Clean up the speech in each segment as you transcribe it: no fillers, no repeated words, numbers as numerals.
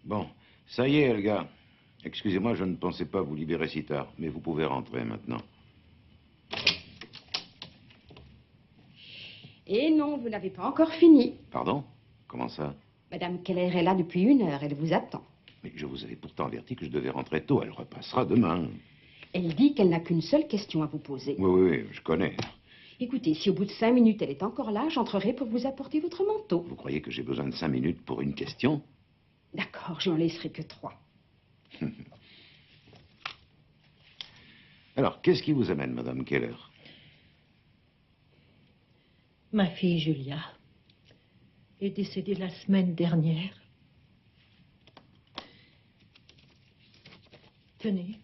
Bon, ça y est, Helga. Excusez-moi, je ne pensais pas vous libérer si tard, mais vous pouvez rentrer maintenant. Et non, vous n'avez pas encore fini. Pardon? Comment ça? Madame Keller est là depuis 1 heure, elle vous attend. Mais je vous avais pourtant averti que je devais rentrer tôt, elle repassera demain. Elle dit qu'elle n'a qu'une seule question à vous poser. Oui, je connais. Écoutez, si au bout de 5 minutes elle est encore là, j'entrerai pour vous apporter votre manteau. Vous croyez que j'ai besoin de 5 minutes pour une question? D'accord, je n'en laisserai que 3. Alors, qu'est-ce qui vous amène, Madame Keller? Ma fille Julia est décédée la semaine dernière. Tenez.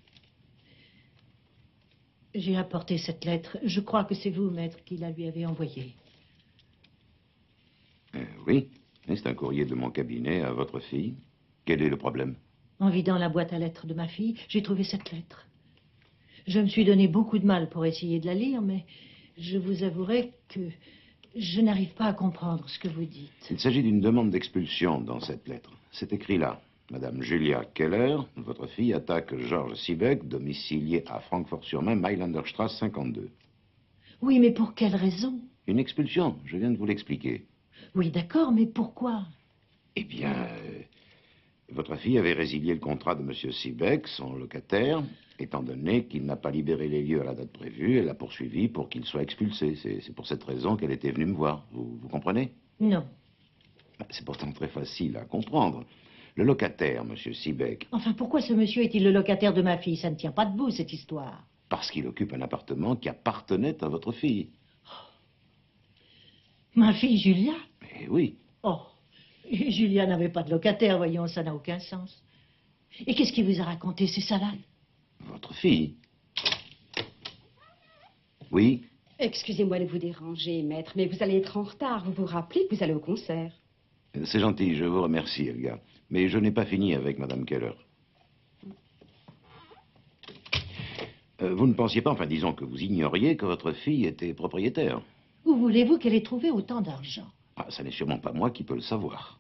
J'ai apporté cette lettre. Je crois que c'est vous, maître, qui la lui avez envoyée. Oui, c'est un courrier de mon cabinet à votre fille. Quel est le problème? En vidant la boîte à lettres de ma fille, j'ai trouvé cette lettre. Je me suis donné beaucoup de mal pour essayer de la lire, mais je vous avouerai que je n'arrive pas à comprendre ce que vous dites. Il s'agit d'une demande d'expulsion dans cette lettre. C'est écrit là. Madame Julia Keller, votre fille, attaque Georges Siebeck, domicilié à Francfort-sur-Mer, Mailanderstrasse 52. Oui, mais pour quelle raison? Une expulsion, je viens de vous l'expliquer. Oui, d'accord, mais pourquoi? Eh bien, votre fille avait résilié le contrat de Monsieur Siebeck, son locataire. Étant donné qu'il n'a pas libéré les lieux à la date prévue, elle l'a poursuivi pour qu'il soit expulsé. C'est pour cette raison qu'elle était venue me voir. Vous comprenez? Non. C'est pourtant très facile à comprendre. Le locataire, Monsieur Siebeck. Enfin, pourquoi ce monsieur est-il le locataire de ma fille? Ça ne tient pas debout, cette histoire. Parce qu'il occupe un appartement qui appartenait à votre fille. Ma fille Julia? Eh oui. Oh, et Julia n'avait pas de locataire, voyons, ça n'a aucun sens. Et qu'est-ce qui vous a raconté ces salades? Votre fille. Oui. Excusez-moi de vous déranger, maître, mais vous allez être en retard. Vous vous rappelez que vous allez au concert. C'est gentil, je vous remercie, Helga. Mais je n'ai pas fini avec Madame Keller. Vous ne pensiez pas, enfin disons que vous ignoriez que votre fille était propriétaire. Où voulez-vous qu'elle ait trouvé autant d'argent? Ah, ça n'est sûrement pas moi qui peux le savoir.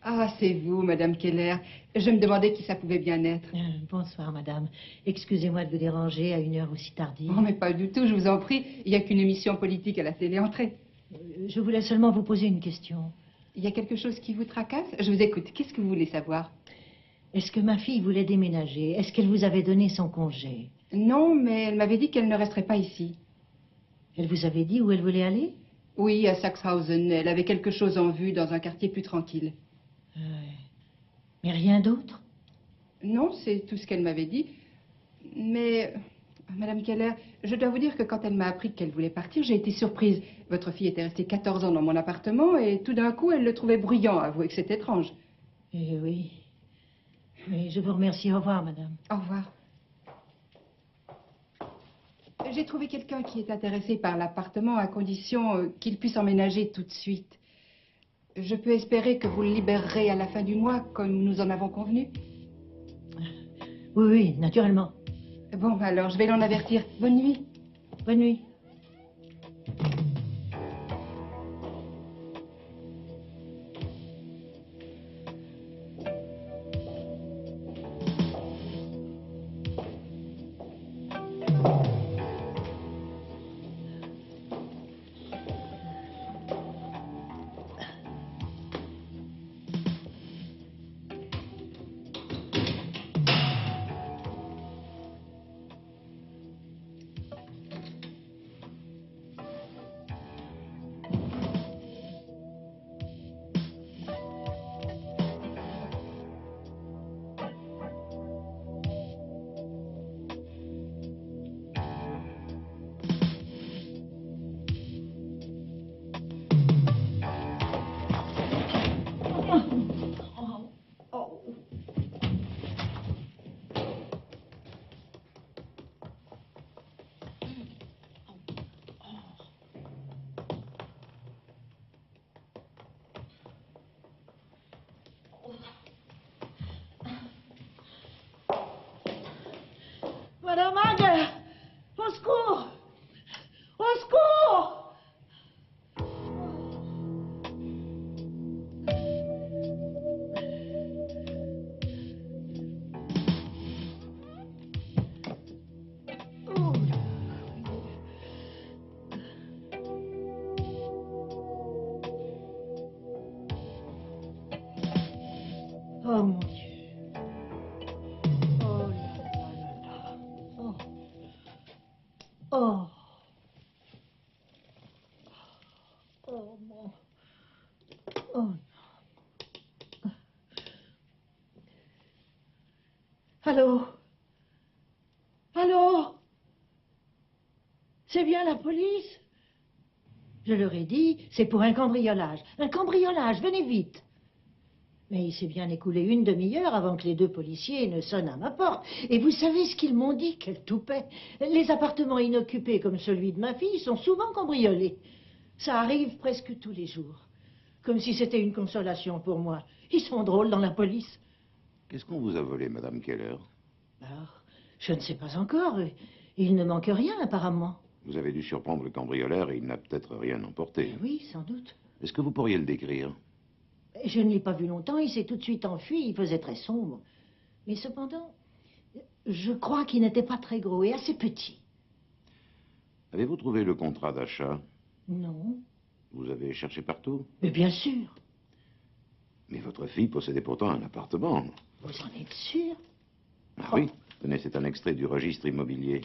Ah, c'est vous, Madame Keller. Je me demandais qui ça pouvait bien être. Bonsoir, madame. Excusez-moi de vous déranger à une heure aussi tardive. Oh, mais pas du tout, je vous en prie. Il n'y a qu'une émission politique à la télé. Entrez. Je voulais seulement vous poser une question. Il y a quelque chose qui vous tracasse? Je vous écoute. Qu'est-ce que vous voulez savoir? Est-ce que ma fille voulait déménager? Est-ce qu'elle vous avait donné son congé? Non, mais elle m'avait dit qu'elle ne resterait pas ici. Elle vous avait dit où elle voulait aller? Oui, à Sachshausen. Elle avait quelque chose en vue dans un quartier plus tranquille. Mais rien d'autre? Non, c'est tout ce qu'elle m'avait dit. Mais, Madame Keller, je dois vous dire que quand elle m'a appris qu'elle voulait partir, j'ai été surprise. Votre fille était restée 14 ans dans mon appartement et tout d'un coup, elle le trouvait bruyant. Avouez que c'est étrange. Eh oui. Oui, je vous remercie. Au revoir, madame. Au revoir. J'ai trouvé quelqu'un qui est intéressé par l'appartement à condition qu'il puisse emménager tout de suite. Je peux espérer que vous le libérerez à la fin du mois, comme nous en avons convenu? Oui, oui, naturellement. Bon, alors, je vais l'en avertir. Bonne nuit. Bonne nuit. Madame Hager! Au secours! Au secours! Oh mon Dieu. Oh là là là là. Oh. Oh. Oh mon. Oh non. Allô? Allô? C'est bien la police? Je leur ai dit, c'est pour un cambriolage. Un cambriolage, venez vite. Mais il s'est bien écoulé une demi-heure avant que les deux policiers ne sonnent à ma porte. Et vous savez ce qu'ils m'ont dit, quel toupet. Les appartements inoccupés comme celui de ma fille sont souvent cambriolés. Ça arrive presque tous les jours. Comme si c'était une consolation pour moi. Ils sont drôles dans la police. Qu'est-ce qu'on vous a volé, Madame Keller? Alors, je ne sais pas encore. Il ne manque rien, apparemment. Vous avez dû surprendre le cambrioleur et il n'a peut-être rien emporté. Oui, sans doute. Est-ce que vous pourriez le décrire? Je ne l'ai pas vu longtemps, il s'est tout de suite enfui, il faisait très sombre. Mais cependant, je crois qu'il n'était pas très gros et assez petit. Avez-vous trouvé le contrat d'achat? Non. Vous avez cherché partout? Mais bien sûr. Mais votre fille possédait pourtant un appartement. Vous en êtes sûr? Ah oui, tenez, c'est un extrait du registre immobilier.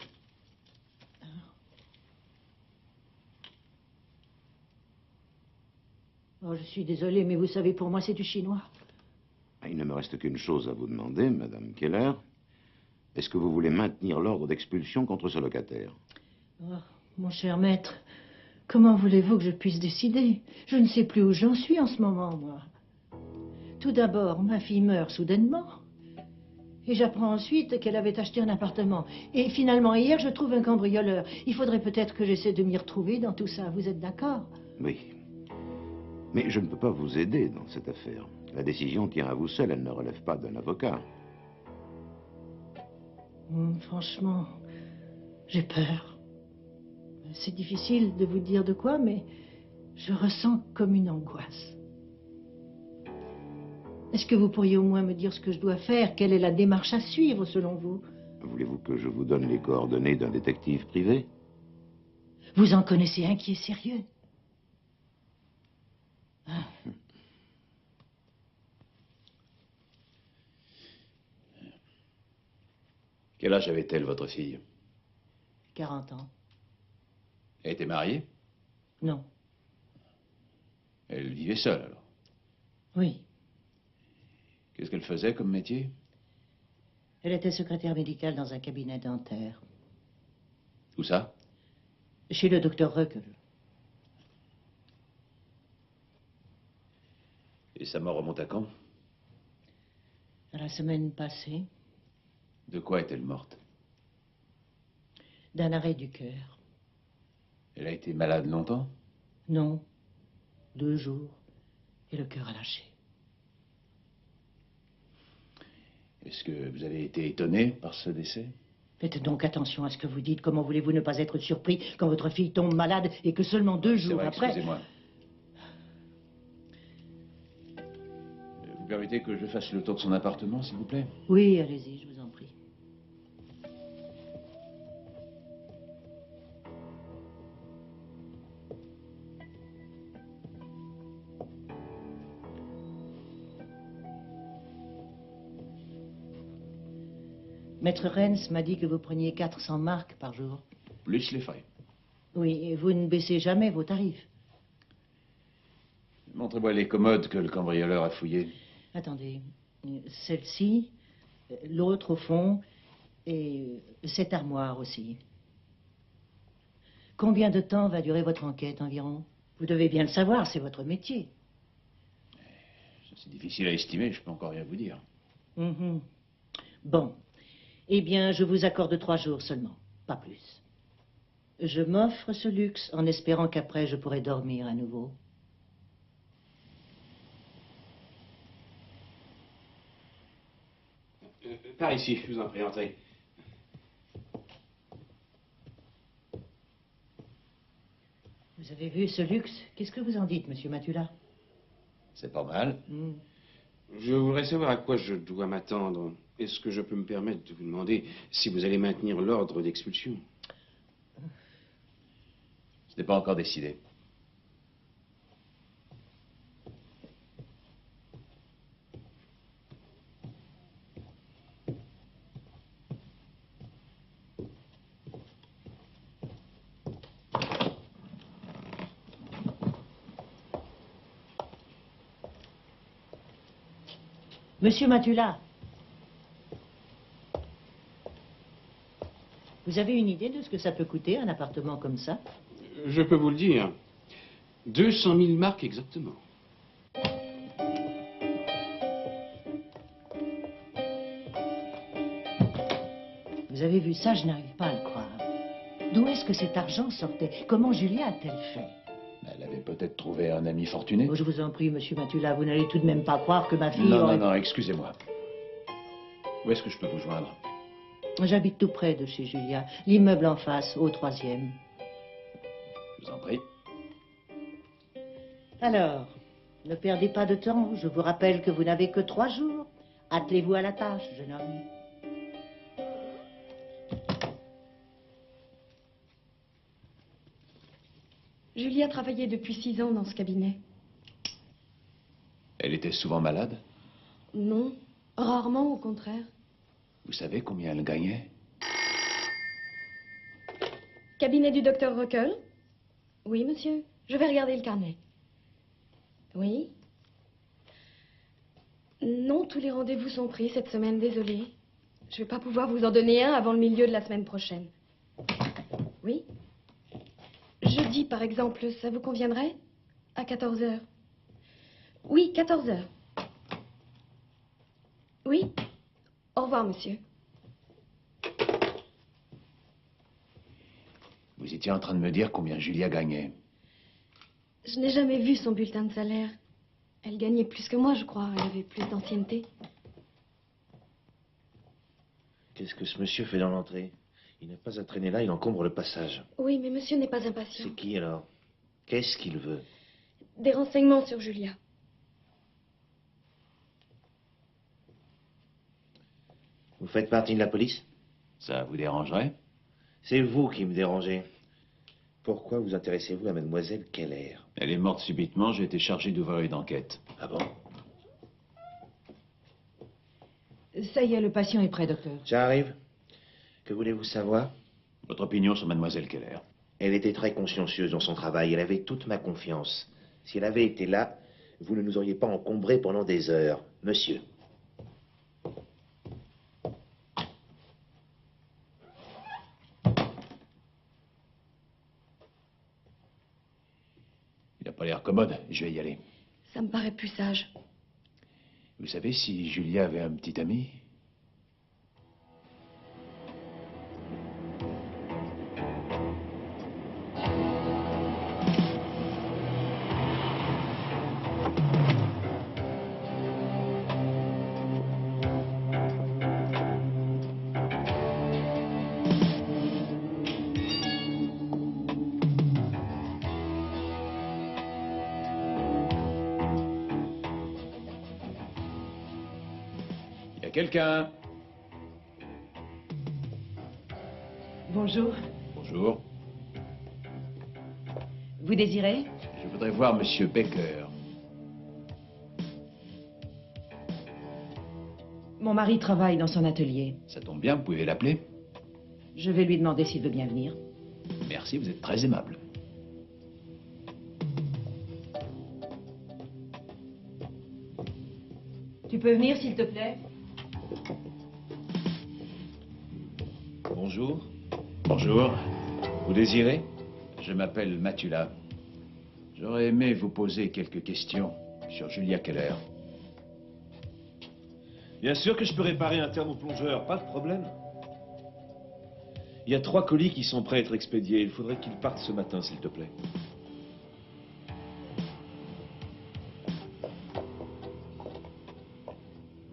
Oh, je suis désolée, mais vous savez, pour moi, c'est du chinois. Ah, il ne me reste qu'une chose à vous demander, Madame Keller. Est-ce que vous voulez maintenir l'ordre d'expulsion contre ce locataire? Oh, mon cher maître, comment voulez-vous que je puisse décider? Je ne sais plus où j'en suis en ce moment, moi. Tout d'abord, ma fille meurt soudainement. Et j'apprends ensuite qu'elle avait acheté un appartement. Et finalement, hier, je trouve un cambrioleur. Il faudrait peut-être que j'essaie de m'y retrouver dans tout ça. Vous êtes d'accord? Oui. Mais je ne peux pas vous aider dans cette affaire. La décision tient à vous seul, elle ne relève pas d'un avocat. Franchement, j'ai peur. C'est difficile de vous dire de quoi, mais je ressens comme une angoisse. Est-ce que vous pourriez au moins me dire ce que je dois faire? Quelle est la démarche à suivre, selon vous? Voulez-vous que je vous donne les coordonnées d'un détective privé? Vous en connaissez un qui est sérieux? Quel âge avait-elle, votre fille? 40 ans. Elle était mariée? Non. Elle vivait seule, alors? Oui. Qu'est-ce qu'elle faisait comme métier? Elle était secrétaire médicale dans un cabinet dentaire. Où ça? Chez le docteur Reckel. Et sa mort remonte à quand? À la semaine passée, De quoi est-elle morte? d'un arrêt du cœur. Elle a été malade longtemps? Non. 2 jours. Et le cœur a lâché. Est-ce que vous avez été étonné par ce décès? Faites donc attention à ce que vous dites. Comment voulez-vous ne pas être surpris quand votre fille tombe malade et que seulement 2 C'est jours vrai, après... excusez-moi. Vous permettez que je fasse le tour de son appartement, s'il vous plaît? Oui, allez-y, je vous en prie. Maître Rennes m'a dit que vous preniez 400 marks par jour. Plus les frais. Oui, et vous ne baissez jamais vos tarifs. Montrez-moi les commodes que le cambrioleur a fouillées. Attendez, celle-ci, l'autre au fond, et cette armoire aussi. Combien de temps va durer votre enquête environ? Vous devez bien le savoir, c'est votre métier. C'est difficile à estimer, je peux encore rien vous dire. Mhm. Bon, eh bien, je vous accorde 3 jours seulement, pas plus. Je m'offre ce luxe en espérant qu'après je pourrai dormir à nouveau. Par ici, je vous en prie, entrez. Vous avez vu ce luxe? Qu'est-ce que vous en dites, monsieur Matula? C'est pas mal. Je voudrais savoir à quoi je dois m'attendre. Est-ce que je peux me permettre de vous demander si vous allez maintenir l'ordre d'expulsion? Ce n'est pas encore décidé. Monsieur Matula, vous avez une idée de ce que ça peut coûter, un appartement comme ça? Je peux vous le dire. 200 000 marks exactement. Vous avez vu ça, je n'arrive pas à le croire. D'où est-ce que cet argent sortait? Comment Julia a-t-elle fait? Elle avait peut-être trouvé un ami fortuné. Oh, je vous en prie, monsieur Matula, vous n'allez tout de même pas croire que ma fille Non, aurait... non, non, excusez-moi. Où est-ce que je peux vous joindre? J'habite tout près de chez Julia, l'immeuble en face, au 3e. Je vous en prie. Alors, ne perdez pas de temps, je vous rappelle que vous n'avez que 3 jours. Attelez-vous à la tâche, jeune homme. Julia travaillait depuis 6 ans dans ce cabinet. Elle était souvent malade? Non, rarement au contraire. Vous savez combien elle gagnait? Cabinet du docteur Rockel? Oui, monsieur. Je vais regarder le carnet. Oui. Non, tous les rendez-vous sont pris cette semaine, désolée. Je ne vais pas pouvoir vous en donner un avant le milieu de la semaine prochaine. Oui. Jeudi, par exemple, ça vous conviendrait? À 14 heures. Oui, 14 heures. Oui. Au revoir, monsieur. Vous étiez en train de me dire combien Julia gagnait. Je n'ai jamais vu son bulletin de salaire. Elle gagnait plus que moi, je crois. Elle avait plus d'ancienneté. Qu'est-ce que ce monsieur fait dans l'entrée? Il n'a pas à traîner là, il encombre le passage. Oui, mais monsieur n'est pas impatient. C'est qui alors? Qu'est-ce qu'il veut? Des renseignements sur Julia. Vous faites partie de la police? Ça vous dérangerait? C'est vous qui me dérangez. Pourquoi vous intéressez-vous à mademoiselle Keller? Elle est morte subitement, j'ai été chargé d'ouvrir une enquête. Ah bon? Ça y est, le patient est prêt, docteur. J'arrive. Que voulez-vous savoir? Votre opinion sur mademoiselle Keller? Elle était très consciencieuse dans son travail. Elle avait toute ma confiance. Si elle avait été là, vous ne nous auriez pas encombrés pendant des heures. Monsieur. Il n'a pas l'air commode, je vais y aller. Ça me paraît plus sage. Vous savez si Julia avait un petit ami? Quelqu'un? Bonjour. Bonjour. Vous désirez? Je voudrais voir Monsieur Baker. Mon mari travaille dans son atelier. Ça tombe bien, vous pouvez l'appeler. Je vais lui demander s'il veut bien venir. Merci, vous êtes très aimable. Tu peux venir, s'il te plaît? Bonjour. Bonjour. Vous désirez? Je m'appelle Matula. J'aurais aimé vous poser quelques questions sur Julia Keller. Bien sûr que je peux réparer un thermoplongeur, pas de problème. Il y a 3 colis qui sont prêts à être expédiés. Il faudrait qu'ils partent ce matin, s'il te plaît.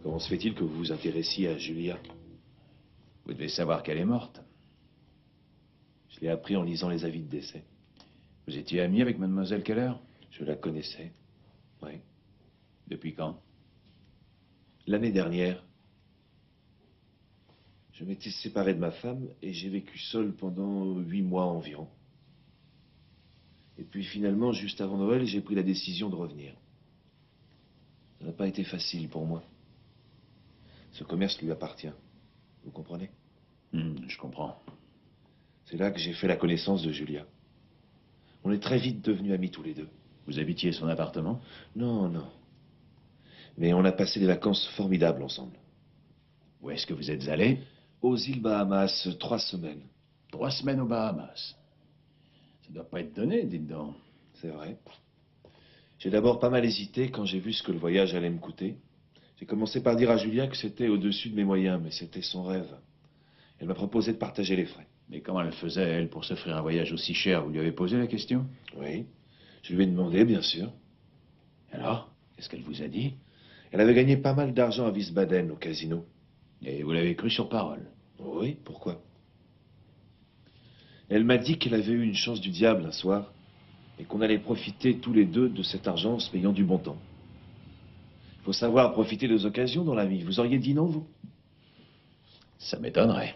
Comment se fait-il que vous vous intéressiez à Julia? Vous devez savoir qu'elle est morte. Je l'ai appris en lisant les avis de décès. Vous étiez ami avec mademoiselle Keller? Je la connaissais. Oui. Depuis quand? L'année dernière, je m'étais séparé de ma femme et j'ai vécu seul pendant 8 mois environ. Et puis finalement, juste avant Noël, j'ai pris la décision de revenir. Ça n'a pas été facile pour moi. Ce commerce lui appartient. Vous comprenez? Je comprends. C'est là que j'ai fait la connaissance de Julia. On est très vite devenus amis tous les deux. Vous habitiez son appartement? Non, non. Mais on a passé des vacances formidables ensemble. Où est-ce que vous êtes allé? Aux îles Bahamas, 3 semaines. 3 semaines aux Bahamas. Ça doit pas être donné, dites donc. C'est vrai. J'ai d'abord pas mal hésité quand j'ai vu ce que le voyage allait me coûter. J'ai commencé par dire à Julia que c'était au-dessus de mes moyens, mais c'était son rêve. Elle m'a proposé de partager les frais. Mais comment elle faisait, elle, pour s'offrir un voyage aussi cher? Vous lui avez posé la question? Oui. Je lui ai demandé, bien sûr. Alors, qu'est-ce qu'elle vous a dit? Elle avait gagné pas mal d'argent à Wiesbaden, au casino. Et vous l'avez cru sur parole? Oui, pourquoi? Elle m'a dit qu'elle avait eu une chance du diable un soir et qu'on allait profiter tous les deux de cet argent en se payant du bon temps. Il faut savoir profiter des occasions dans la vie. Vous auriez dit non, vous? Ça m'étonnerait.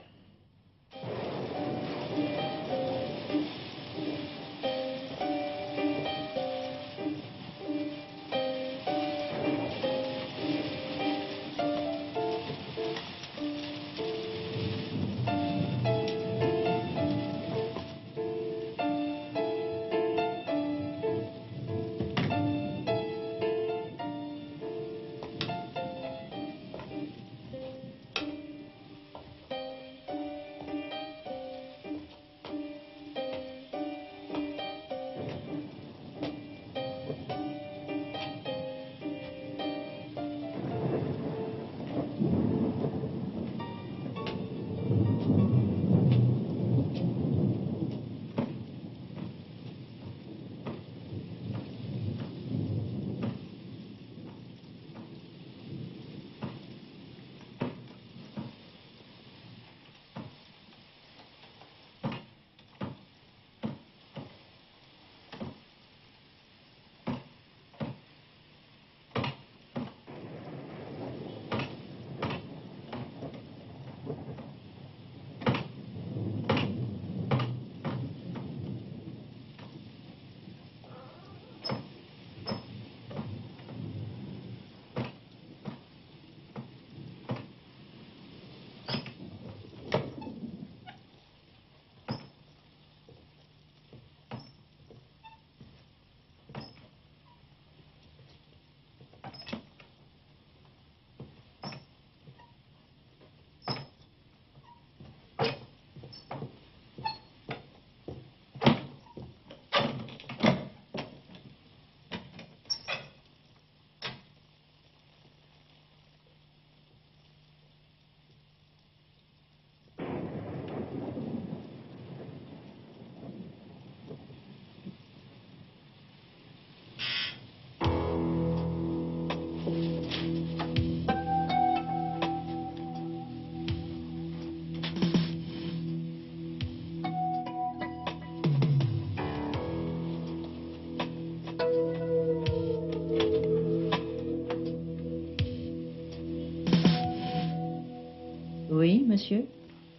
Oui, monsieur?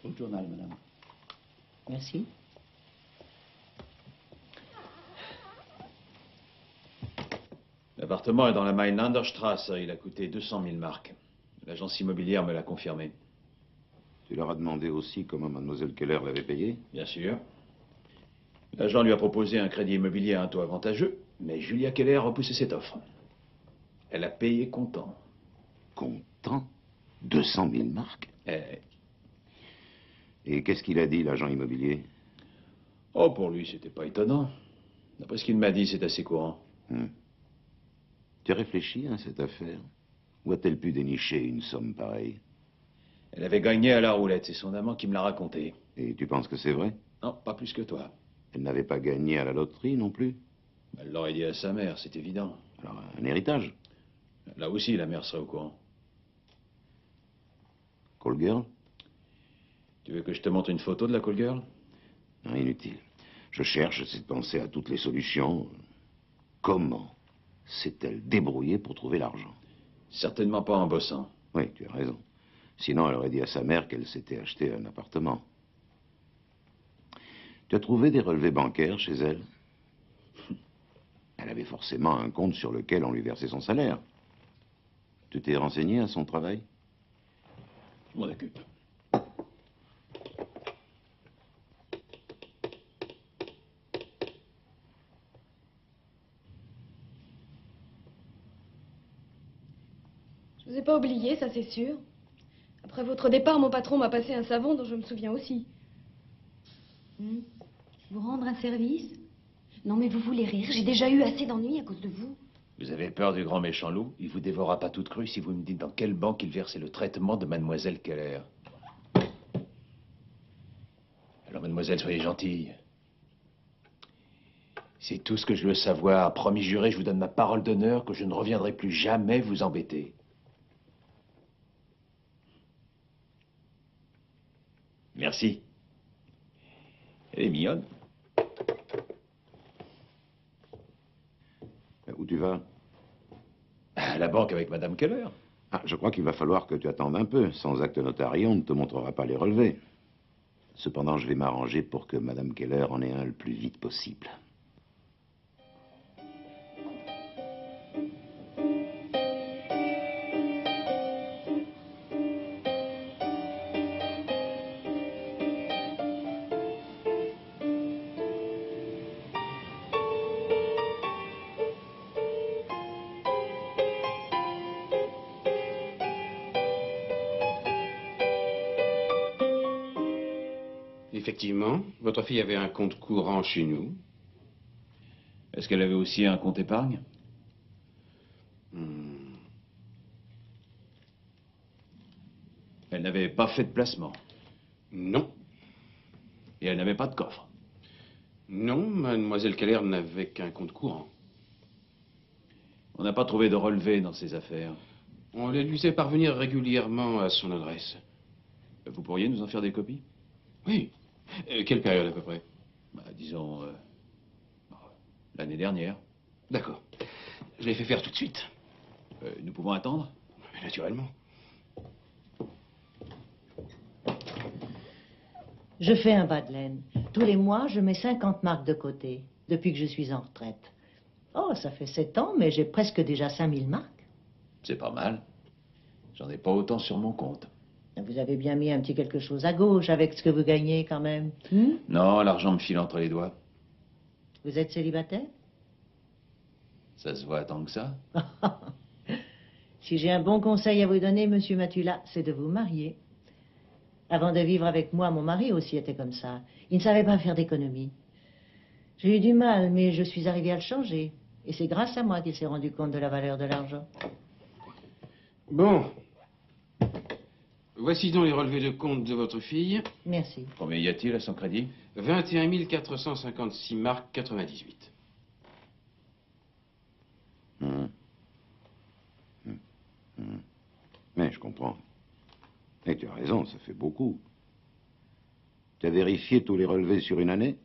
Au journal, madame. Merci. L'appartement est dans la Mainlanderstrasse. Il a coûté 200 000 marks. L'agence immobilière me l'a confirmé. Tu leur as demandé aussi comment mademoiselle Keller l'avait payé? Bien sûr. L'agent lui a proposé un crédit immobilier à un taux avantageux, mais Julia Keller a repoussé cette offre. Elle a payé comptant. Comptant? 200 000 marks? Eh, Et qu'est-ce qu'il a dit, l'agent immobilier? oh, pour lui, c'était pas étonnant. D'après ce qu'il m'a dit, c'est assez courant. Tu as réfléchi à cette affaire? Où a-t-elle pu dénicher une somme pareille? Elle avait gagné à la roulette, c'est son amant qui me l'a raconté. Et tu penses que c'est vrai? Non, pas plus que toi. Elle n'avait pas gagné à la loterie non plus? Elle l'aurait dit à sa mère, c'est évident. Alors, un héritage? Là aussi, la mère serait au courant. Call girl? Tu veux que je te montre une photo de la call girl? Non, inutile. Je cherche, j'essaie de penser à toutes les solutions. Comment s'est-elle débrouillée pour trouver l'argent? Certainement pas en bossant. Oui, tu as raison. Sinon, elle aurait dit à sa mère qu'elle s'était acheté un appartement. Tu as trouvé des relevés bancaires chez elle? Elle avait forcément un compte sur lequel on lui versait son salaire. Tu t'es renseigné à son travail? Je m'en occupe. Je vous ai pas oublié, ça c'est sûr. Après votre départ, mon patron m'a passé un savon dont je me souviens aussi. Vous rendre un service? Non mais vous voulez rire, j'ai déjà eu assez d'ennuis à cause de vous. Vous avez peur du grand méchant loup? Il vous dévorera pas toute crue si vous me dites dans quelle banque il versait le traitement de mademoiselle Keller. Alors mademoiselle, soyez gentille. C'est tout ce que je veux savoir. Promis juré, je vous donne ma parole d'honneur que je ne reviendrai plus jamais vous embêter. Merci. Elle est mignonne. Où tu vas? À la banque avec madame Keller. Ah, je crois qu'il va falloir que tu attendes un peu. Sans acte notarié, on ne te montrera pas les relevés. Cependant, je vais m'arranger pour que madame Keller en ait un le plus vite possible. Effectivement, votre fille avait un compte courant chez nous. Est-ce qu'elle avait aussi un compte épargne? Elle n'avait pas fait de placement. Non. Et elle n'avait pas de coffre. Non, mademoiselle Keller n'avait qu'un compte courant. On n'a pas trouvé de relevé dans ses affaires. On les lui fait parvenir régulièrement à son adresse. Vous pourriez nous en faire des copies? Oui. Quelle période à peu près? Disons, l'année dernière. D'accord. Je les fais faire tout de suite. Nous pouvons attendre? Mais naturellement. Je fais un bas de laine. Tous les mois, je mets 50 marks de côté, depuis que je suis en retraite. Oh, ça fait 7 ans, mais j'ai presque déjà 5000 marks. C'est pas mal. J'en ai pas autant sur mon compte. Vous avez bien mis un petit quelque chose à gauche avec ce que vous gagnez quand même. Non, l'argent me file entre les doigts. Vous êtes célibataire? Ça se voit tant que ça. Si j'ai un bon conseil à vous donner, monsieur Matula, c'est de vous marier. Avant de vivre avec moi, mon mari aussi était comme ça. Il ne savait pas faire d'économie. J'ai eu du mal, mais je suis arrivée à le changer. Et c'est grâce à moi qu'il s'est rendu compte de la valeur de l'argent. Bon. Voici donc les relevés de compte de votre fille. Merci. Combien y a-t-il à son crédit? 21 456 marques 98. Mais je comprends. Et tu as raison, ça fait beaucoup. Tu as vérifié tous les relevés sur une année?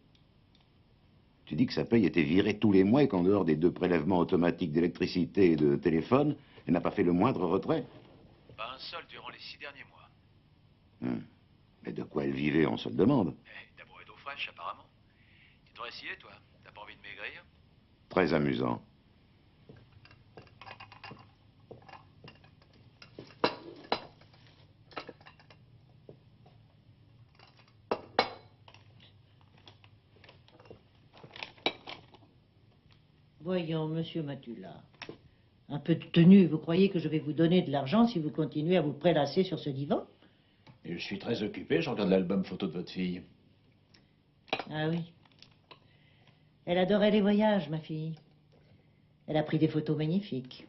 Tu dis que sa paye était virée tous les mois et qu'en dehors des 2 prélèvements automatiques d'électricité et de téléphone, elle n'a pas fait le moindre retrait? Pas un seul durant les 6 derniers mois. Mais de quoi elle vivait, on se le demande. D'abord et d'eau fraîche, apparemment. Tu devrais essayer, toi. T'as pas envie de maigrir? Très amusant. Voyons, monsieur Matula. Un peu de tenue, vous croyez que je vais vous donner de l'argent si vous continuez à vous prélasser sur ce divan? Et je suis très occupé, je regarde l'album photo de votre fille. Ah oui. Elle adorait les voyages, ma fille. Elle a pris des photos magnifiques.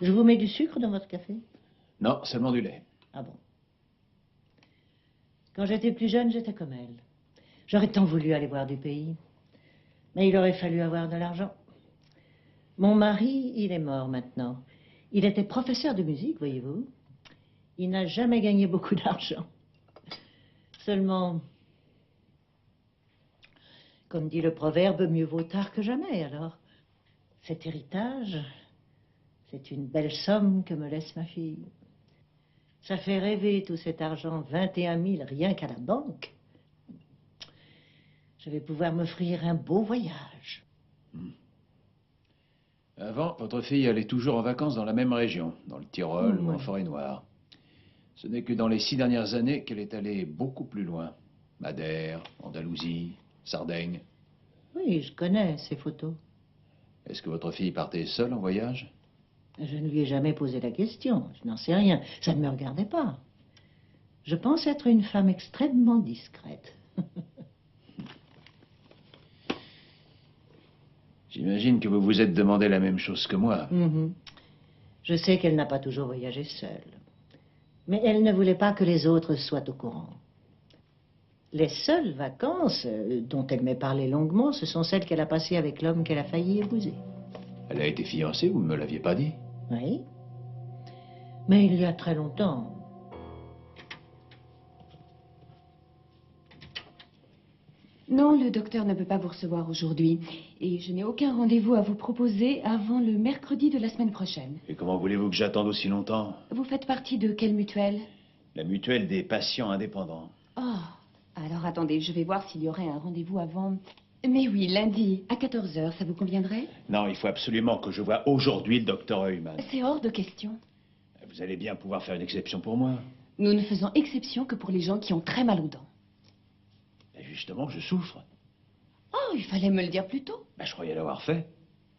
Je vous mets du sucre dans votre café? Non, seulement du lait. Ah bon. Quand j'étais plus jeune, j'étais comme elle. J'aurais tant voulu aller voir du pays. Mais il aurait fallu avoir de l'argent. Mon mari, il est mort maintenant. Il était professeur de musique, voyez-vous. Il n'a jamais gagné beaucoup d'argent. Seulement, Comme dit le proverbe, mieux vaut tard que jamais, alors. Cet héritage, c'est une belle somme que me laisse ma fille. Ça fait rêver tout cet argent, 21 000 rien qu'à la banque. Je vais pouvoir m'offrir un beau voyage. Avant, votre fille allait toujours en vacances dans la même région, dans le Tyrol ou en Forêt-Noire. Ce n'est que dans les 6 dernières années qu'elle est allée beaucoup plus loin. Madère, Andalousie, Sardaigne. Oui, je connais ces photos. Est-ce que votre fille partait seule en voyage? Je ne lui ai jamais posé la question. Je n'en sais rien. Ça ne me regardait pas. Je pense être une femme extrêmement discrète. J'imagine que vous vous êtes demandé la même chose que moi. Je sais qu'elle n'a pas toujours voyagé seule. Mais elle ne voulait pas que les autres soient au courant. Les seules vacances dont elle m'ait parlé longuement, ce sont celles qu'elle a passées avec l'homme qu'elle a failli épouser. Elle a été fiancée, vous ne me l'aviez pas dit? Oui. Mais il y a très longtemps. Non, le docteur ne peut pas vous recevoir aujourd'hui. Et je n'ai aucun rendez-vous à vous proposer avant le mercredi de la semaine prochaine. Et comment voulez-vous que j'attende aussi longtemps? Vous faites partie de quelle mutuelle? La mutuelle des patients indépendants. Oh, alors attendez, je vais voir s'il y aurait un rendez-vous avant... Mais oui, lundi, à 14 h, ça vous conviendrait? Non, il faut absolument que je voie aujourd'hui le docteur Heumann. C'est hors de question. Vous allez bien pouvoir faire une exception pour moi. Nous ne faisons exception que pour les gens qui ont très mal aux dents. Et justement, je souffre. Oh, il fallait me le dire plus tôt. Je croyais l'avoir fait.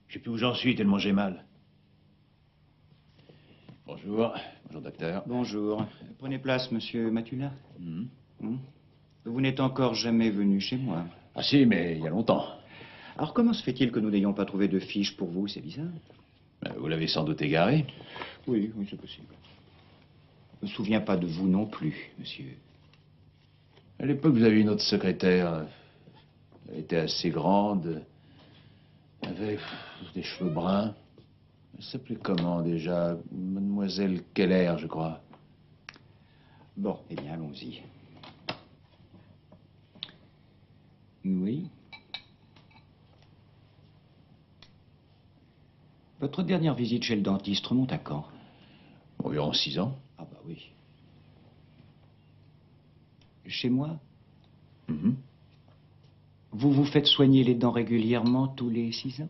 Je sais plus où j'en suis tellement j'ai mal. Bonjour. Bonjour, docteur. Bonjour. Prenez place, monsieur Matula. Vous n'êtes encore jamais venu chez moi. Ah si, mais il y a longtemps. Alors comment se fait-il que nous n'ayons pas trouvé de fiche pour vous? C'est bizarre. Vous l'avez sans doute égaré. Oui, oui, c'est possible. Je ne me souviens pas de vous non plus, monsieur. À l'époque, vous avez une autre secrétaire. Elle était assez grande. Avec des cheveux bruns. Elle s'appelait comment déjà? Mademoiselle Keller, je crois. Bon, eh bien, allons-y. Oui. Votre dernière visite chez le dentiste remonte à quand? Environ 6 ans. Ah bah oui. Chez moi? Vous vous faites soigner les dents régulièrement tous les 6 ans?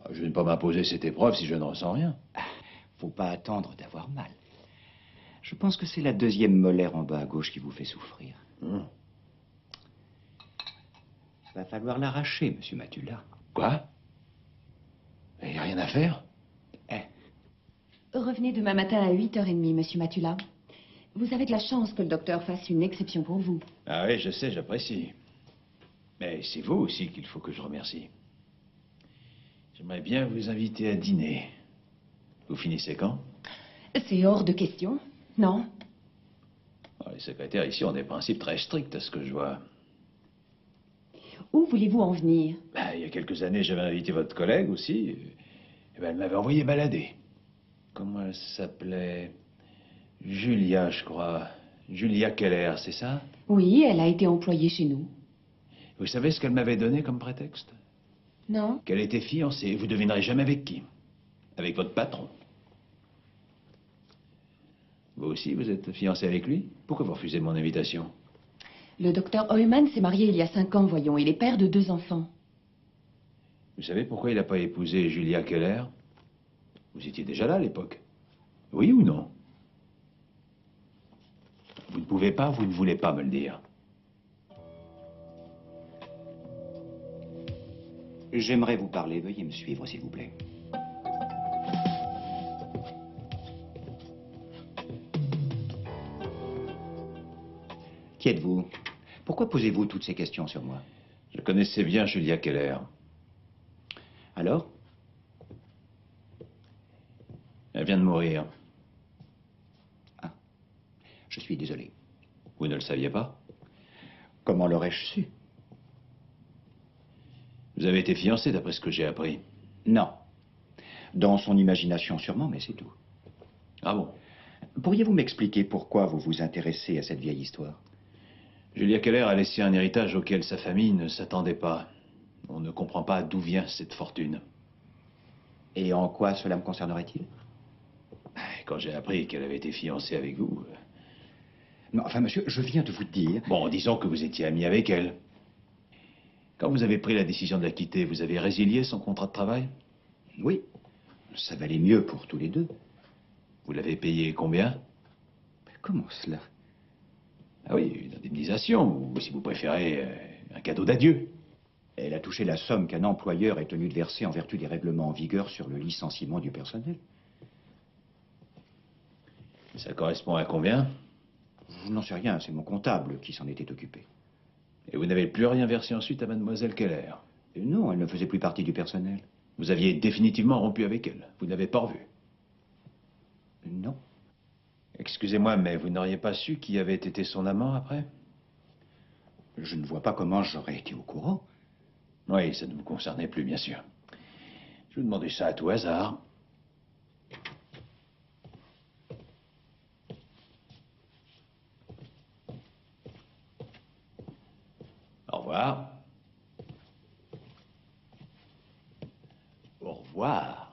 Je ne vais pas m'imposer cette épreuve si je ne ressens rien. Faut pas attendre d'avoir mal. Je pense que c'est la deuxième molaire en bas à gauche qui vous fait souffrir. Va falloir l'arracher, monsieur Matula. Quoi? Il n'y a rien à faire? Revenez demain matin à 8h30, monsieur Matula. Vous avez de la chance que le docteur fasse une exception pour vous. Ah oui, je sais, j'apprécie. Mais c'est vous aussi qu'il faut que je remercie. J'aimerais bien vous inviter à dîner. Vous finissez quand? C'est hors de question. Non. Les secrétaires ici ont des principes très stricts, à ce que je vois. Où voulez-vous en venir? Il y a quelques années, j'avais invité votre collègue aussi. Elle m'avait envoyé balader. Comment elle s'appelait? Julia, je crois. Julia Keller, c'est ça? Oui, elle a été employée chez nous. Vous savez ce qu'elle m'avait donné comme prétexte? Non. Qu'elle était fiancée. Vous devinerez jamais avec qui. Avec votre patron. Vous aussi, vous êtes fiancé avec lui? Pourquoi vous refusez mon invitation? Le docteur Heumann s'est marié il y a 5 ans, voyons. Il est père de 2 enfants. Vous savez pourquoi il n'a pas épousé Julia Keller? Vous étiez déjà là à l'époque. Oui ou non? Vous ne pouvez pas, vous ne voulez pas me le dire. J'aimerais vous parler. Veuillez me suivre, s'il vous plaît. Qui êtes-vous? Pourquoi posez-vous toutes ces questions sur moi? Je connaissais bien Julia Keller. Alors? Elle vient de mourir. Ah. Je suis désolé. Vous ne le saviez pas? Comment l'aurais-je su? Vous avez été fiancé, d'après ce que j'ai appris. Non. Dans son imagination sûrement, mais c'est tout. Ah bon? Pourriez-vous m'expliquer pourquoi vous vous intéressez à cette vieille histoire? Julia Keller a laissé un héritage auquel sa famille ne s'attendait pas. On ne comprend pas d'où vient cette fortune. Et en quoi cela me concernerait-il? Quand j'ai appris qu'elle avait été fiancée avec vous... Non, enfin, monsieur, je viens de vous dire... Bon, disons que vous étiez ami avec elle. Quand vous avez pris la décision de la quitter, vous avez résilié son contrat de travail? Oui, ça valait mieux pour tous les deux. Vous l'avez payé combien? Comment cela? Ah oui, une indemnisation, ou si vous préférez, un cadeau d'adieu. Elle a touché la somme qu'un employeur est tenu de verser en vertu des règlements en vigueur sur le licenciement du personnel. Ça correspond à combien? Je n'en sais rien, c'est mon comptable qui s'en était occupé. Et vous n'avez plus rien versé ensuite à mademoiselle Keller? Non, elle ne faisait plus partie du personnel. Vous aviez définitivement rompu avec elle. Vous ne l'avez pas revue? Non. Excusez-moi, mais vous n'auriez pas su qui avait été son amant après? Je ne vois pas comment j'aurais été au courant. Oui, ça ne vous concernait plus, bien sûr. Je vous demandais ça à tout hasard. Au revoir. Au revoir.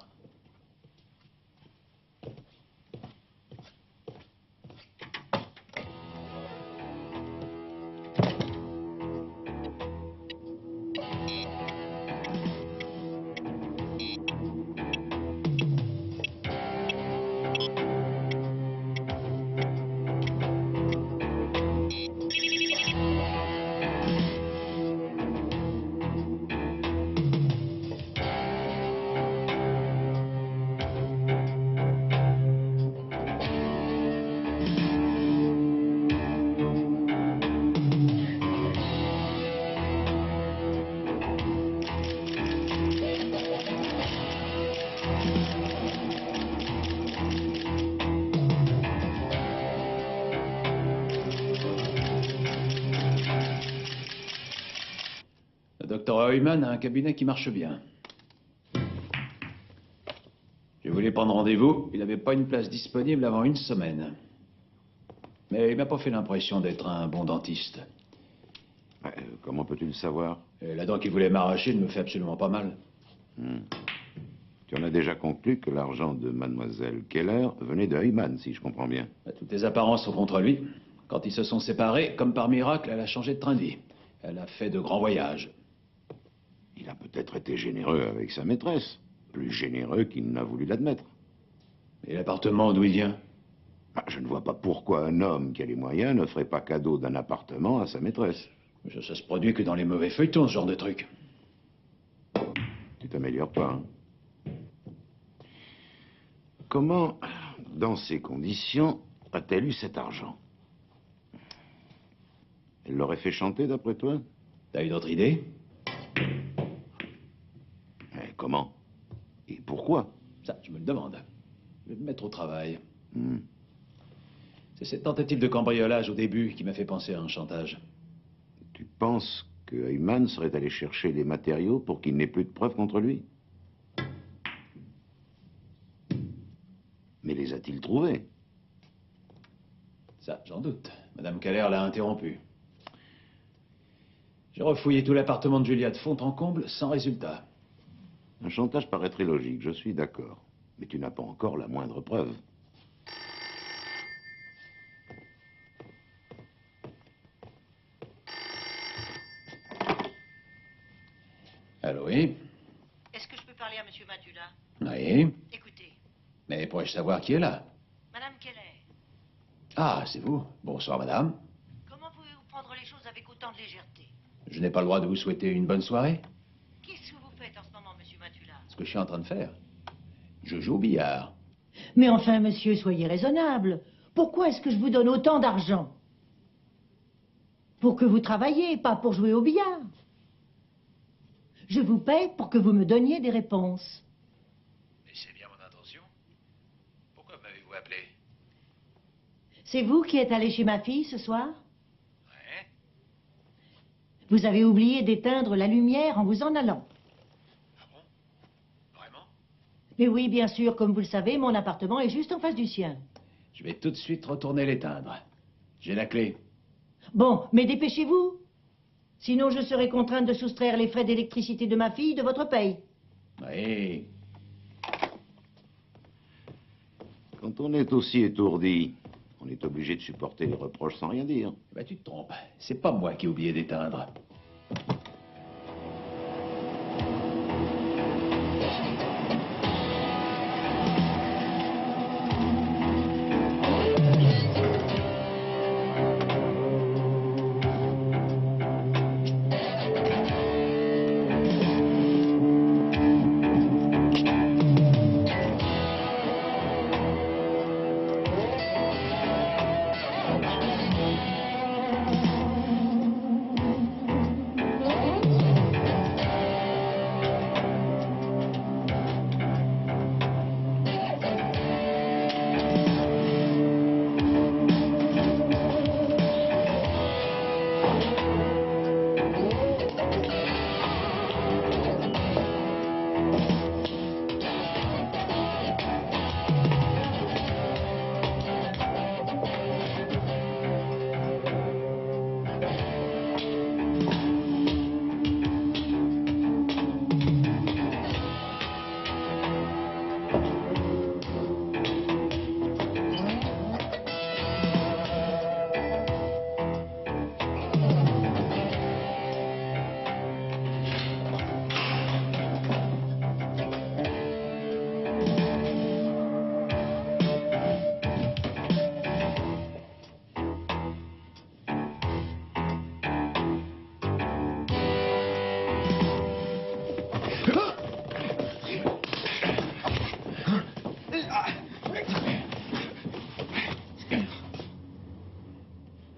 Le docteur Heumann a un cabinet qui marche bien. Je voulais prendre rendez-vous. Il n'avait pas une place disponible avant une semaine. Mais il m'a pas fait l'impression d'être un bon dentiste. Comment peux-tu le savoir? La dent qu'il voulait m'arracher ne me fait absolument pas mal. Tu en as déjà conclu que l'argent de mademoiselle Keller venait de Heumann, si je comprends bien. Toutes les apparences sont contre lui. Quand ils se sont séparés, comme par miracle, elle a changé de train de vie. Elle a fait de grands voyages. Il a peut-être été généreux avec sa maîtresse. Plus généreux qu'il n'a voulu l'admettre. Et l'appartement d'où il vient? Je ne vois pas pourquoi un homme qui a les moyens ne ferait pas cadeau d'un appartement à sa maîtresse. Ça se produit que dans les mauvais feuilletons, ce genre de truc. Tu t'améliores pas, hein? Comment, dans ces conditions, a-t-elle eu cet argent? Elle l'aurait fait chanter, d'après toi? T'as une autre idée? Comment? Et pourquoi? Ça, je me le demande. Je vais me mettre au travail. C'est cette tentative de cambriolage au début qui m'a fait penser à un chantage. Tu penses que Heumann serait allé chercher des matériaux pour qu'il n'ait plus de preuves contre lui? Mais les a-t-il trouvés? Ça, j'en doute. Madame Keller l'a interrompu. J'ai refouillé tout l'appartement de Julia de fond en comble, sans résultat. Un chantage paraîtrait logique, je suis d'accord. Mais tu n'as pas encore la moindre preuve. Allô, oui? Est-ce que je peux parler à Monsieur Matula? Oui. Écoutez, Mais pourrais-je savoir qui est là? Madame Keller, Ah, c'est vous. Bonsoir, madame. comment pouvez-vous prendre les choses avec autant de légèreté? Je n'ai pas le droit de vous souhaiter une bonne soirée? Qu'est-ce que vous faites en ce moment, Monsieur Matula? Ce que je suis en train de faire. Je joue au billard. Mais enfin, monsieur, soyez raisonnable. Pourquoi est-ce que je vous donne autant d'argent? Pour que vous travailliez, pas pour jouer au billard. Je vous paye pour que vous me donniez des réponses. Et c'est bien mon intention. Pourquoi m'avez-vous appelé? C'est vous qui êtes allé chez ma fille ce soir? Ouais. Vous avez oublié d'éteindre la lumière en vous en allant. Ah bon? Vraiment? Mais oui, bien sûr, comme vous le savez, mon appartement est juste en face du sien. Je vais tout de suite retourner l'éteindre. J'ai la clé. Bon, mais dépêchez-vous. Sinon, je serai contrainte de soustraire les frais d'électricité de ma fille de votre paye. Oui. Quand on est aussi étourdi, on est obligé de supporter les reproches sans rien dire. Ben, tu te trompes. C'est pas moi qui ai oublié d'éteindre.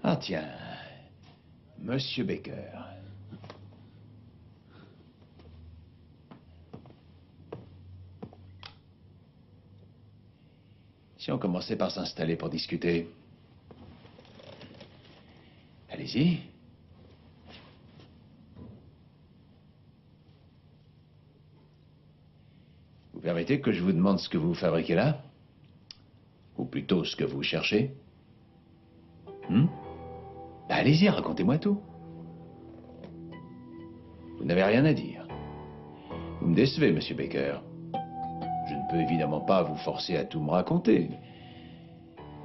Ah tiens, Monsieur Baker. Si on commençait par s'installer pour discuter. Allez-y. Vous permettez que je vous demande ce que vous fabriquez là? Ou plutôt ce que vous cherchez? Ben, allez-y, racontez-moi tout. Vous n'avez rien à dire. Vous me décevez, Monsieur Baker. Je ne peux évidemment pas vous forcer à tout me raconter.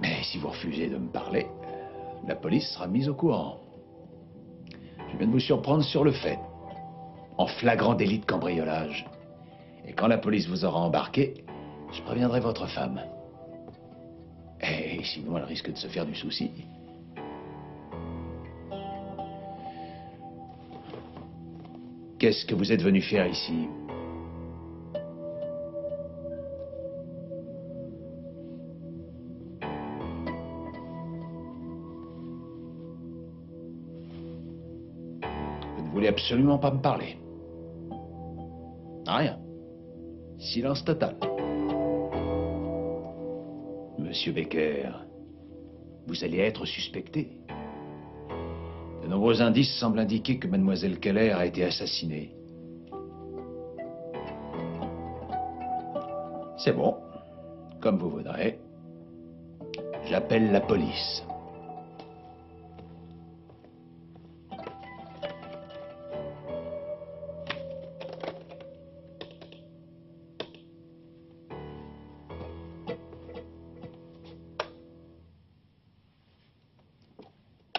Mais si vous refusez de me parler, la police sera mise au courant. Je viens de vous surprendre sur le fait, en flagrant délit de cambriolage. Et quand la police vous aura embarqué, je préviendrai votre femme. Et sinon, elle risque de se faire du souci. Qu'est-ce que vous êtes venu faire ici? Vous ne voulez absolument pas me parler. Rien. Silence total. Monsieur Baker, vous allez être suspecté. De nombreux indices semblent indiquer que Mademoiselle Keller a été assassinée. C'est bon. Comme vous voudrez. J'appelle la police.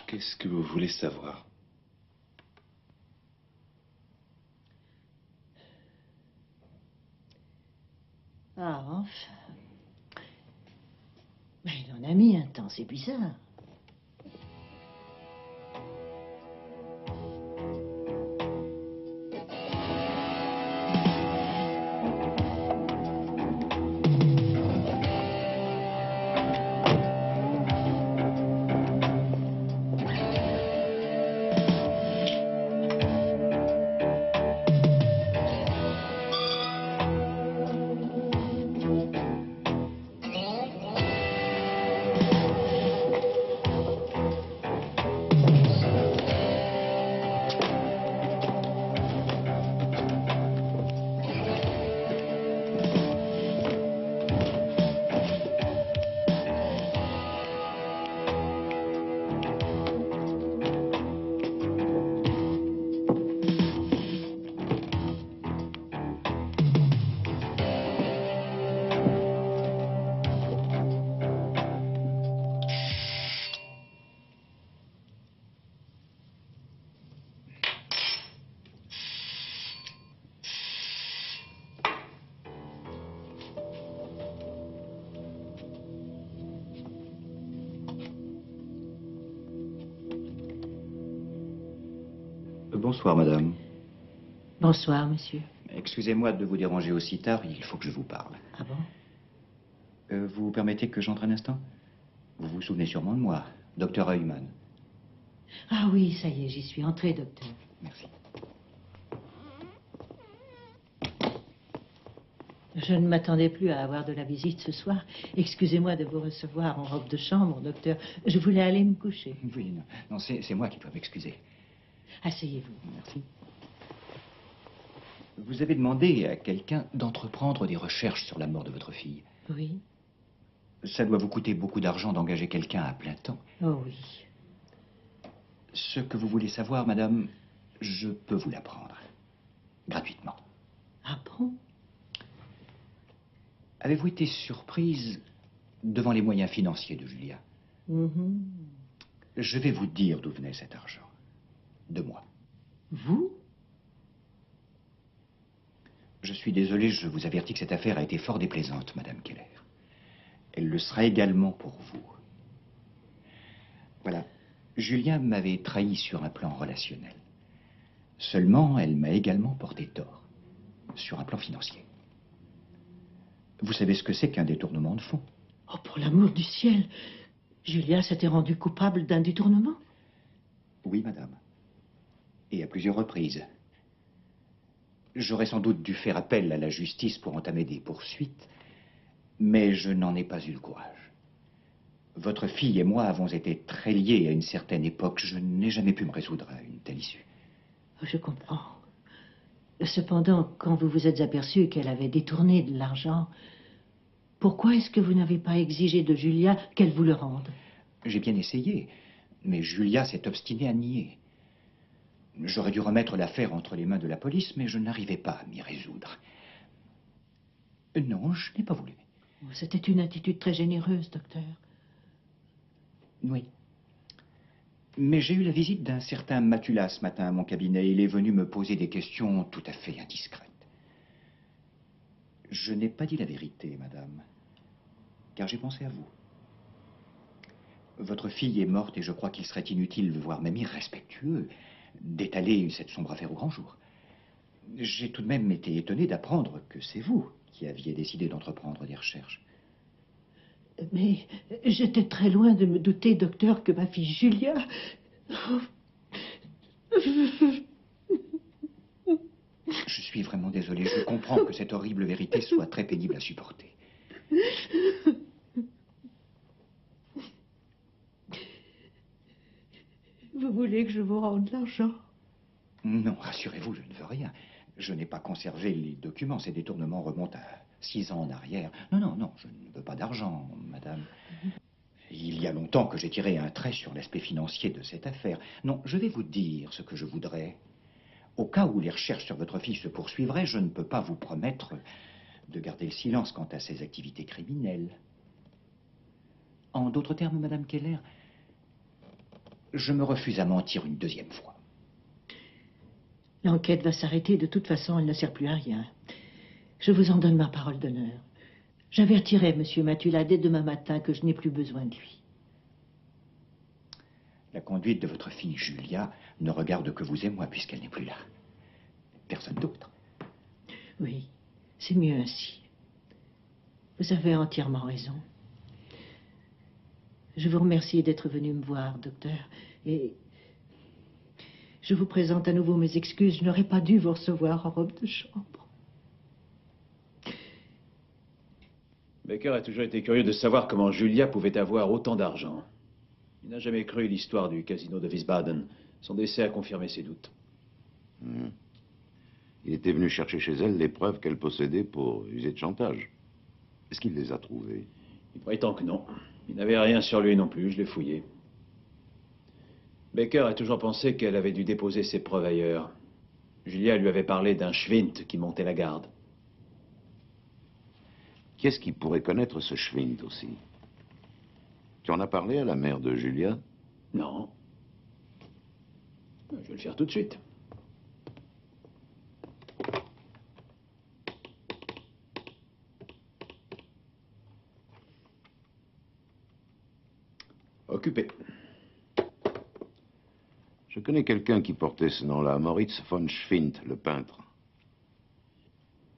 Qu'est-ce que vous voulez savoir? Ah, enfin. Mais il en a mis un temps, c'est bizarre. Bonsoir, madame. Bonsoir, monsieur. Excusez-moi de vous déranger aussi tard, il faut que je vous parle. Ah bon? Vous permettez que j'entre un instant? Vous vous souvenez sûrement de moi, docteur Heumann. Ah oui, ça y est, j'y suis entrée, docteur. Merci. Je ne m'attendais plus à avoir de la visite ce soir. Excusez-moi de vous recevoir en robe de chambre, docteur. Je voulais aller me coucher. Oui, non, c'est moi qui dois m'excuser. Asseyez-vous. Merci. Vous avez demandé à quelqu'un d'entreprendre des recherches sur la mort de votre fille. Oui. Ça doit vous coûter beaucoup d'argent d'engager quelqu'un à plein temps. Oh oui. Ce que vous voulez savoir, madame, je peux vous l'apprendre. Gratuitement. Ah bon? Avez-vous été surprise devant les moyens financiers de Julia? Mhm. Je vais vous dire d'où venait cet argent. De moi. Vous? Je suis désolé, je vous avertis que cette affaire a été fort déplaisante, madame Keller. Elle le sera également pour vous. Voilà. Julia m'avait trahi sur un plan relationnel. Seulement, elle m'a également porté tort. Sur un plan financier. Vous savez ce que c'est qu'un détournement de fonds? Oh, pour l'amour du ciel! Julia s'était rendue coupable d'un détournement? Oui, madame. Et à plusieurs reprises. J'aurais sans doute dû faire appel à la justice pour entamer des poursuites, mais je n'en ai pas eu le courage. Votre fille et moi avons été très liés à une certaine époque. Je n'ai jamais pu me résoudre à une telle issue. Je comprends. Cependant, quand vous vous êtes aperçu qu'elle avait détourné de l'argent, pourquoi est-ce que vous n'avez pas exigé de Julia qu'elle vous le rende? J'ai bien essayé, mais Julia s'est obstinée à nier. J'aurais dû remettre l'affaire entre les mains de la police, mais je n'arrivais pas à m'y résoudre. Non, je n'ai pas voulu. C'était une attitude très généreuse, docteur. Oui. Mais j'ai eu la visite d'un certain Matula ce matin à mon cabinet. Il est venu me poser des questions tout à fait indiscrètes. Je n'ai pas dit la vérité, madame, car j'ai pensé à vous. Votre fille est morte et je crois qu'il serait inutile, voire même irrespectueux, d'étaler cette sombre affaire au grand jour. J'ai tout de même été étonné d'apprendre que c'est vous qui aviez décidé d'entreprendre des recherches. Mais j'étais très loin de me douter, docteur, que ma fille Julia... Je suis vraiment désolé. Je comprends que cette horrible vérité soit très pénible à supporter. Vous voulez que je vous rende l'argent? Non, rassurez-vous, je ne veux rien. Je n'ai pas conservé les documents. Ces détournements remontent à 6 ans en arrière. Non, je ne veux pas d'argent, madame. Il y a longtemps que j'ai tiré un trait sur l'aspect financier de cette affaire. Non, je vais vous dire ce que je voudrais. Au cas où les recherches sur votre fille se poursuivraient, je ne peux pas vous promettre de garder le silence quant à ses activités criminelles. En d'autres termes, madame Keller, je me refuse à mentir une deuxième fois. L'enquête va s'arrêter. De toute façon, elle ne sert plus à rien. Je vous en donne ma parole d'honneur. J'avertirai M. Matula dès demain matin que je n'ai plus besoin de lui. La conduite de votre fille Julia ne regarde que vous et moi, puisqu'elle n'est plus là. Personne d'autre. Oui, c'est mieux ainsi. Vous avez entièrement raison. Je vous remercie d'être venu me voir, docteur, et je vous présente à nouveau mes excuses. Je n'aurais pas dû vous recevoir en robe de chambre. Baker a toujours été curieux de savoir comment Julia pouvait avoir autant d'argent. Il n'a jamais cru l'histoire du casino de Wiesbaden. Son décès a confirmé ses doutes. Il était venu chercher chez elle les preuves qu'elle possédait pour user de chantage. Est-ce qu'il les a trouvées? Il prétend que non. Il n'avait rien sur lui non plus, je l'ai fouillé. Baker a toujours pensé qu'elle avait dû déposer ses preuves ailleurs. Julia lui avait parlé d'un Schwint qui montait la garde. Qui est-ce qui pourrait connaître ce Schwint aussi? Tu en as parlé à la mère de Julia? Non. Je vais le faire tout de suite. Occupé. Je connais quelqu'un qui portait ce nom-là, Moritz von Schwind, le peintre.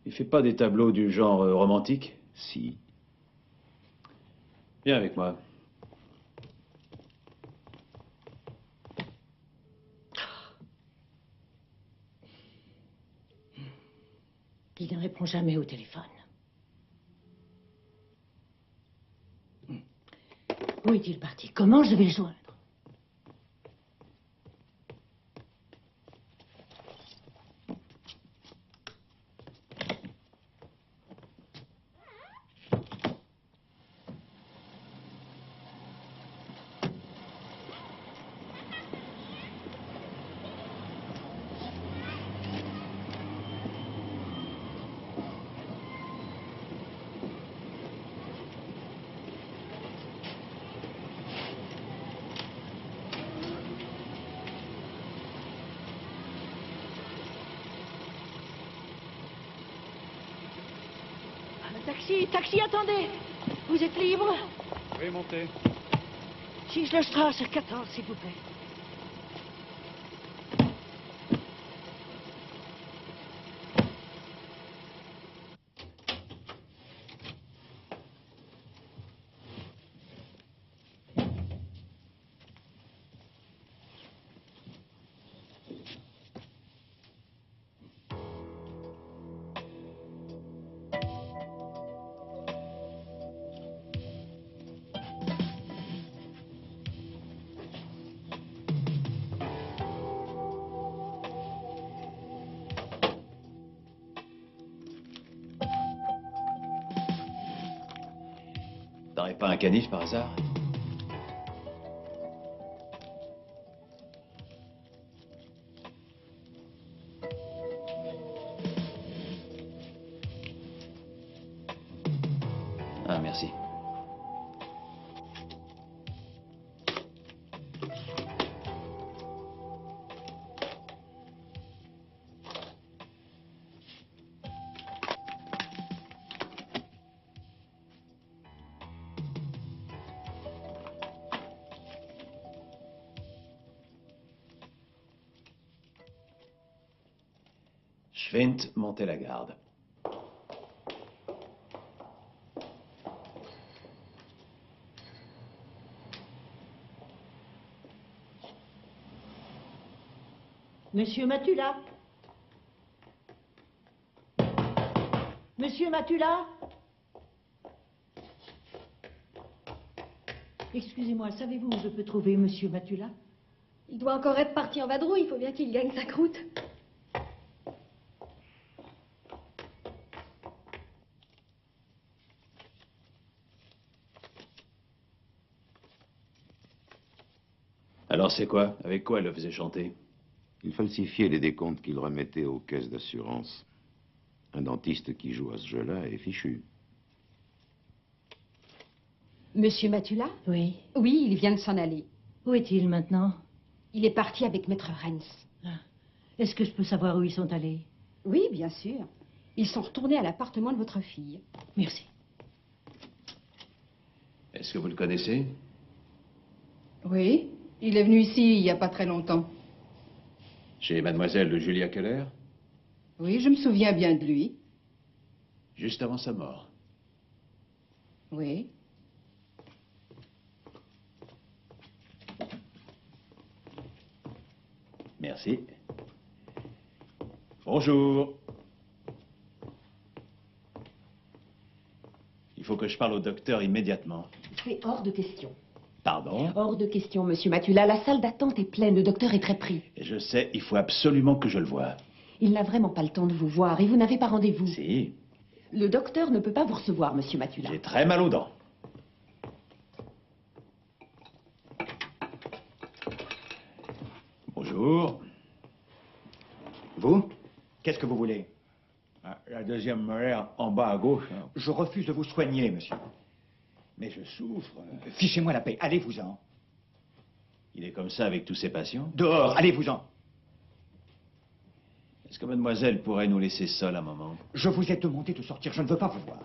Il fait pas des tableaux du genre romantique? Si. Viens avec moi. Il ne répond jamais au téléphone. Où est-il parti? Comment je vais le joindre? Taxi, taxi, attendez! Vous êtes libre? Oui, montez. Schillerstraße 14, s'il vous plaît. T'aurais pas un canif par hasard? Ah, merci. Schwind, montez la garde. Monsieur Matula? Monsieur Matula? Excusez-moi, savez-vous où je peux trouver Monsieur Matula? Il doit encore être parti en vadrouille, il faut bien qu'il gagne sa croûte. Alors c'est quoi? Avec quoi elle le faisait chanter? Il falsifiait les décomptes qu'il remettait aux caisses d'assurance. Un dentiste qui joue à ce jeu-là est fichu. Monsieur Matula? Oui. Oui, il vient de s'en aller. Où est-il maintenant? Il est parti avec Maître Renz. Est-ce que je peux savoir où ils sont allés? Oui, bien sûr. Ils sont retournés à l'appartement de votre fille. Merci. Est-ce que vous le connaissez? Oui, il est venu ici il n'y a pas très longtemps. Chez mademoiselle Julia Keller? Oui, je me souviens bien de lui. Juste avant sa mort. Oui. Merci. Bonjour. Il faut que je parle au docteur immédiatement. C'est hors de question. Pardon? Hors de question, monsieur Matula. La salle d'attente est pleine. Le docteur est très pris. Et je sais, il faut absolument que je le voie. Il n'a vraiment pas le temps de vous voir et vous n'avez pas rendez-vous. Si, Le docteur ne peut pas vous recevoir, monsieur Matula. j'ai très mal aux dents. Bonjour. Vous? Qu'est-ce que vous voulez? La deuxième molaire en bas à gauche. Hein. Je refuse de vous soigner, monsieur. Mais je souffre. Fichez-moi la paix, allez-vous-en. Il est comme ça avec tous ses patients? Dehors, allez-vous-en. Est-ce que mademoiselle pourrait nous laisser seuls un moment? Je vous ai demandé de sortir, je ne veux pas vous voir.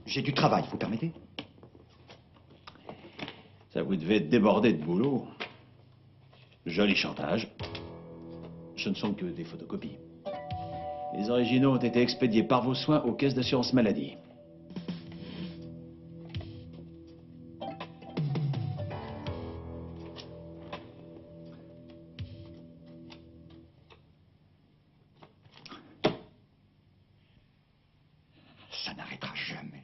J'ai du travail, vous permettez? Ça vous devait être débordé de boulot. Joli chantage. Ce ne sont que des photocopies. Les originaux ont été expédiés par vos soins aux caisses d'assurance maladie. Ça n'arrêtera jamais.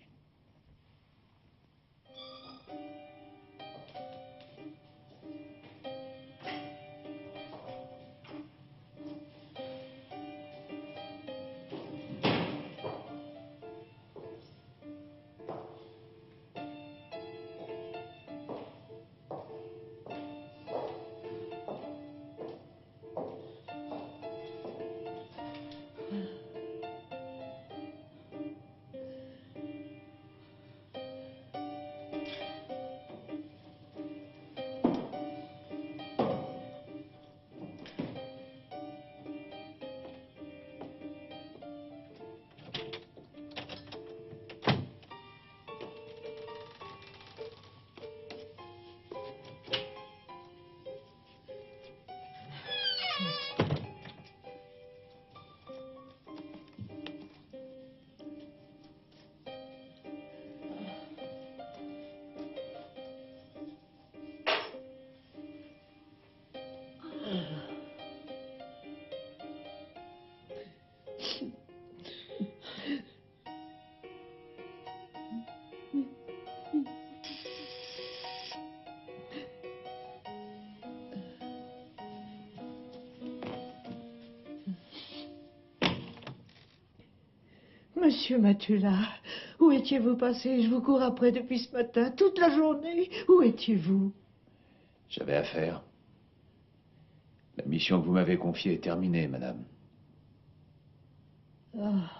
Monsieur Matula, où étiez-vous passé? Je vous cours après depuis ce matin, toute la journée. Où étiez-vous? J'avais affaire. La mission que vous m'avez confiée est terminée, madame. Ah.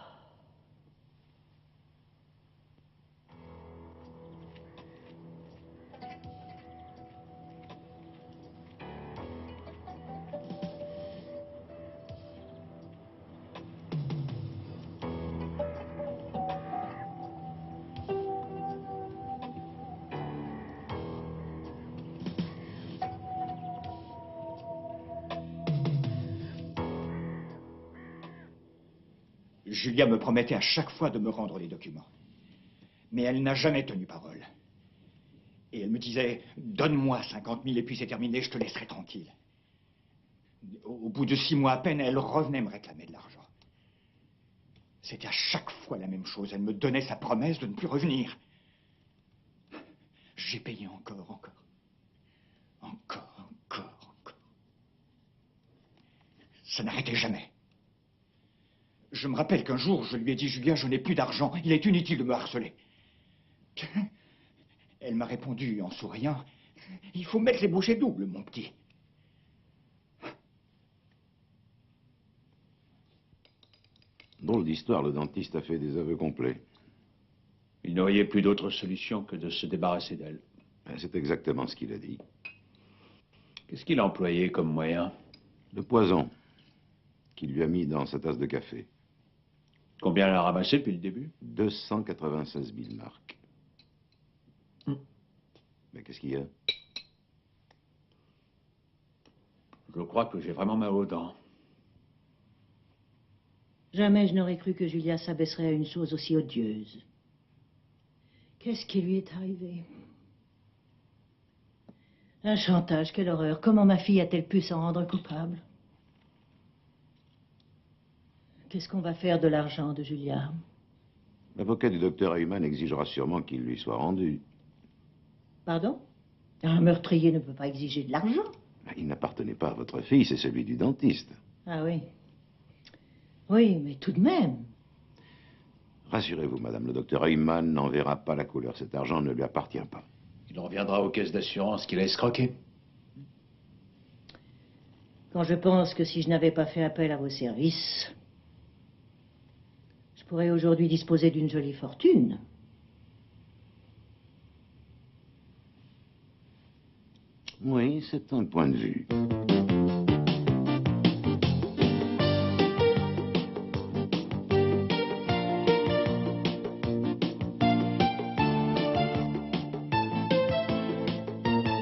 Julia me promettait à chaque fois de me rendre les documents. Mais elle n'a jamais tenu parole. Et elle me disait, donne-moi 50 000 et puis c'est terminé, je te laisserai tranquille. Au bout de 6 mois à peine, elle revenait me réclamer de l'argent. C'était à chaque fois la même chose. Elle me donnait sa promesse de ne plus revenir. J'ai payé encore. Ça n'arrêtait jamais. Je me rappelle qu'un jour, je lui ai dit, Julia, je n'ai plus d'argent, il est inutile de me harceler. Elle m'a répondu en souriant, il faut mettre les bouchées doubles, mon petit. Drôle d'histoire, le dentiste a fait des aveux complets. Il n'aurait plus d'autre solution que de se débarrasser d'elle. C'est exactement ce qu'il a dit. Qu'est-ce qu'il a employé comme moyen? Le poison qu'il lui a mis dans sa tasse de café. Combien elle a ramassé depuis le début? 296 000 marques. Mais qu'est-ce qu'il y a? Je crois que j'ai vraiment mal aux dents. Jamais je n'aurais cru que Julia s'abaisserait à une chose aussi odieuse. Qu'est-ce qui lui est arrivé? Un chantage, quelle horreur. Comment ma fille a-t-elle pu s'en rendre coupable? Qu'est-ce qu'on va faire de l'argent de Julia? L'avocat du docteur Heyman exigera sûrement qu'il lui soit rendu. Pardon? Un meurtrier ne peut pas exiger de l'argent. Il n'appartenait pas à votre fille, c'est celui du dentiste. Ah oui. Oui, mais tout de même. Rassurez-vous, madame, le docteur Heyman n'en verra pas la couleur. Cet argent ne lui appartient pas. Il reviendra aux caisses d'assurance qu'il a escroquées. Quand je pense que si je n'avais pas fait appel à vos services, je pourrais aujourd'hui disposer d'une jolie fortune. Oui, c'est un point de vue.